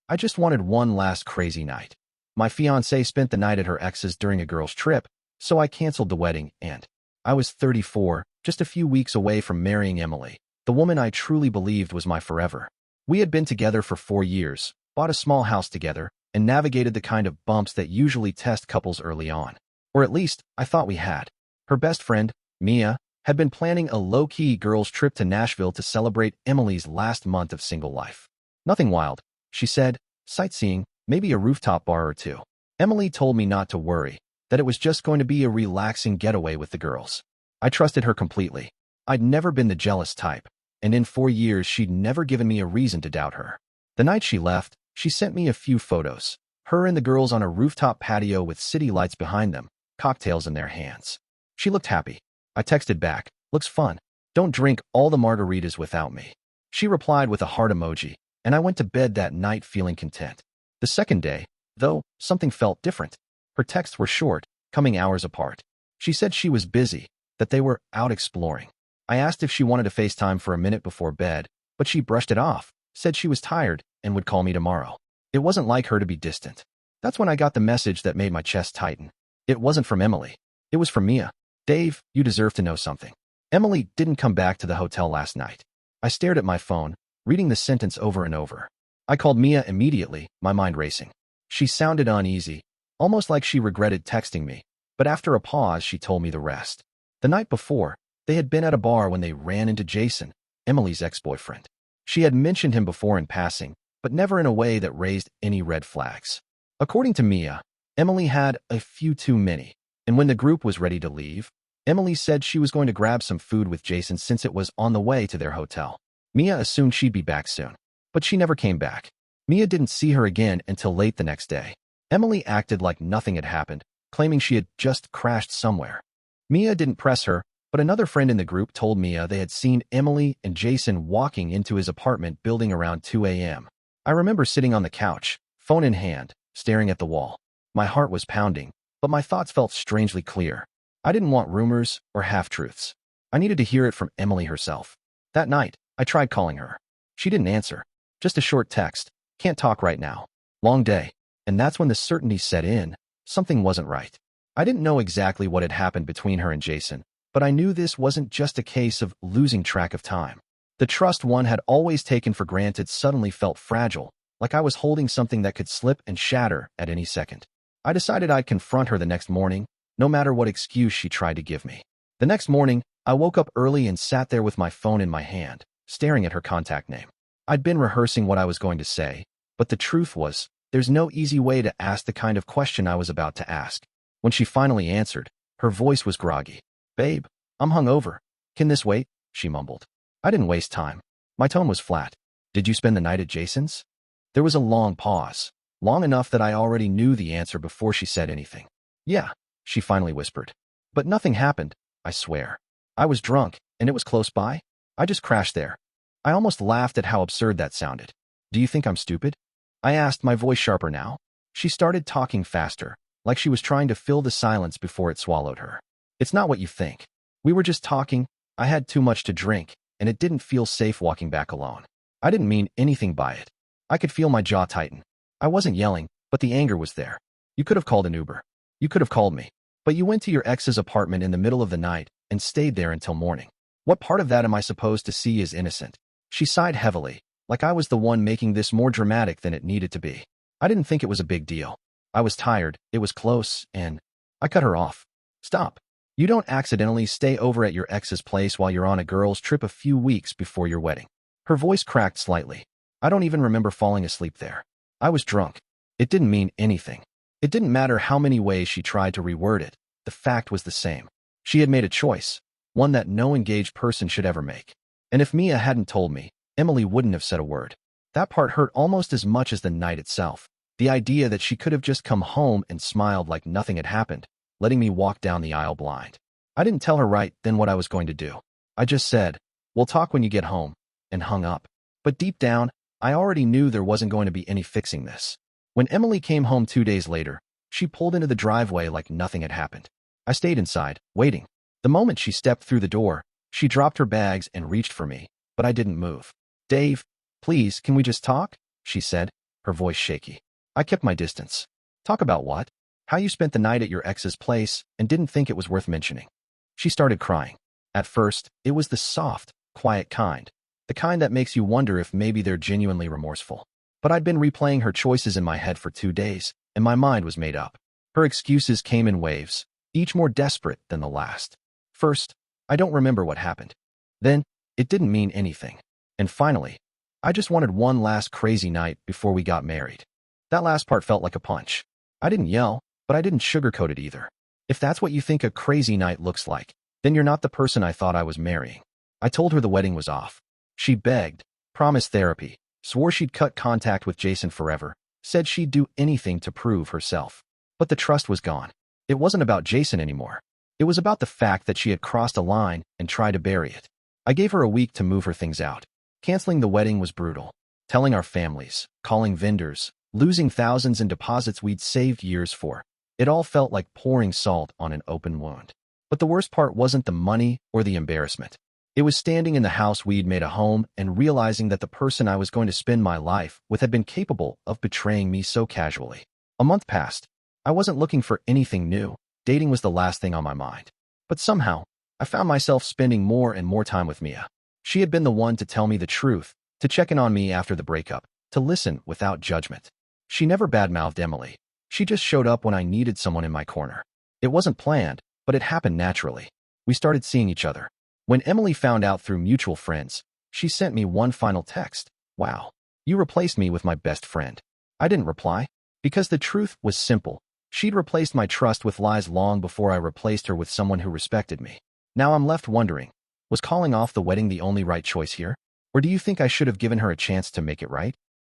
I just wanted one last crazy night. My fiancée spent the night at her ex's during a girls' trip, so I canceled the wedding and I was 34, just a few weeks away from marrying Emily, the woman I truly believed was my forever. We had been together for 4 years, bought a small house together, and navigated the kind of bumps that usually test couples early on. Or at least, I thought we had. Her best friend, Mia, had been planning a low-key girls' trip to Nashville to celebrate Emily's last month of single life. Nothing wild, she said, sightseeing, maybe a rooftop bar or two. Emily told me not to worry, that it was just going to be a relaxing getaway with the girls. I trusted her completely. I'd never been the jealous type, and in 4 years she'd never given me a reason to doubt her. The night she left, she sent me a few photos, her and the girls on a rooftop patio with city lights behind them, cocktails in their hands. She looked happy. I texted back, looks fun. Don't drink all the margaritas without me. She replied with a heart emoji, and I went to bed that night feeling content. The second day, though, something felt different. Her texts were short, coming hours apart. She said she was busy, that they were out exploring. I asked if she wanted to FaceTime for a minute before bed, but she brushed it off, said she was tired and would call me tomorrow. It wasn't like her to be distant. That's when I got the message that made my chest tighten. It wasn't from Emily. It was from Mia. Dave, you deserve to know something. Emily didn't come back to the hotel last night. I stared at my phone, reading the sentence over and over. I called Mia immediately, my mind racing. She sounded uneasy, almost like she regretted texting me, but after a pause she told me the rest. The night before, they had been at a bar when they ran into Jason, Emily's ex-boyfriend. She had mentioned him before in passing, but never in a way that raised any red flags. According to Mia, Emily had a few too many, and when the group was ready to leave, Emily said she was going to grab some food with Jason since it was on the way to their hotel. Mia assumed she'd be back soon, but she never came back. Mia didn't see her again until late the next day. Emily acted like nothing had happened, claiming she had just crashed somewhere. Mia didn't press her, but another friend in the group told Mia they had seen Emily and Jason walking into his apartment building around 2 a.m. I remember sitting on the couch, phone in hand, staring at the wall. My heart was pounding, but my thoughts felt strangely clear. I didn't want rumors or half-truths. I needed to hear it from Emily herself. That night, I tried calling her. She didn't answer. Just a short text. Can't talk right now. Long day. And that's when the certainty set in. Something wasn't right. I didn't know exactly what had happened between her and Jason, but I knew this wasn't just a case of losing track of time. The trust one had always taken for granted suddenly felt fragile, like I was holding something that could slip and shatter at any second. I decided I'd confront her the next morning, no matter what excuse she tried to give me. The next morning, I woke up early and sat there with my phone in my hand, staring at her contact name. I'd been rehearsing what I was going to say, but the truth was, there's no easy way to ask the kind of question I was about to ask. When she finally answered, her voice was groggy. "Babe, I'm hungover. Can this wait?" she mumbled. I didn't waste time. My tone was flat. "Did you spend the night at Jason's?" There was a long pause, long enough that I already knew the answer before she said anything. "Yeah," she finally whispered. "But nothing happened, I swear. I was drunk, and it was close by. I just crashed there." I almost laughed at how absurd that sounded. "Do you think I'm stupid?" I asked, my voice sharper now. She started talking faster, like she was trying to fill the silence before it swallowed her. "It's not what you think. We were just talking. I had too much to drink, and it didn't feel safe walking back alone. I didn't mean anything by it." I could feel my jaw tighten. I wasn't yelling, but the anger was there. "You could have called an Uber. You could have called me. But you went to your ex's apartment in the middle of the night and stayed there until morning. What part of that am I supposed to see as innocent?" She sighed heavily, like I was the one making this more dramatic than it needed to be. I didn't think it was a big deal. I was tired, it was close, and I cut her off. "Stop. You don't accidentally stay over at your ex's place while you're on a girls' trip a few weeks before your wedding." Her voice cracked slightly. I don't even remember falling asleep there. I was drunk. It didn't mean anything. It didn't matter how many ways she tried to reword it. The fact was the same. She had made a choice, one that no engaged person should ever make. And if Mia hadn't told me, Emily wouldn't have said a word. That part hurt almost as much as the night itself. The idea that she could have just come home and smiled like nothing had happened, letting me walk down the aisle blind. I didn't tell her right then what I was going to do. I just said, "We'll talk when you get home," and hung up. But deep down, I already knew there wasn't going to be any fixing this. When Emily came home 2 days later, she pulled into the driveway like nothing had happened. I stayed inside, waiting. The moment she stepped through the door, she dropped her bags and reached for me, but I didn't move. "Dave, please, can we just talk?" she said, her voice shaky. I kept my distance. Talk about what? How you spent the night at your ex's place and didn't think it was worth mentioning. She started crying. At first, it was the soft, quiet kind. The kind that makes you wonder if maybe they're genuinely remorseful. But I'd been replaying her choices in my head for 2 days, and my mind was made up. Her excuses came in waves, each more desperate than the last. First, I don't remember what happened. Then, it didn't mean anything. And finally, I just wanted one last crazy night before we got married. That last part felt like a punch. I didn't yell, but I didn't sugarcoat it either. If that's what you think a crazy night looks like, then you're not the person I thought I was marrying. I told her the wedding was off. She begged, promised therapy, swore she'd cut contact with Jason forever, said she'd do anything to prove herself. But the trust was gone. It wasn't about Jason anymore. It was about the fact that she had crossed a line and tried to bury it. I gave her a week to move her things out. Canceling the wedding was brutal. Telling our families, calling vendors, losing thousands in deposits we'd saved years for. It all felt like pouring salt on an open wound. But the worst part wasn't the money or the embarrassment. It was standing in the house we'd made a home and realizing that the person I was going to spend my life with had been capable of betraying me so casually. A month passed. I wasn't looking for anything new. Dating was the last thing on my mind. But somehow, I found myself spending more and more time with Mia. She had been the one to tell me the truth, to check in on me after the breakup, to listen without judgment. She never badmouthed Emily. She just showed up when I needed someone in my corner. It wasn't planned, but it happened naturally. We started seeing each other. When Emily found out through mutual friends, she sent me one final text. Wow, you replaced me with my best friend. I didn't reply, because the truth was simple. She'd replaced my trust with lies long before I replaced her with someone who respected me. Now I'm left wondering, was calling off the wedding the only right choice here? Or do you think I should have given her a chance to make it right?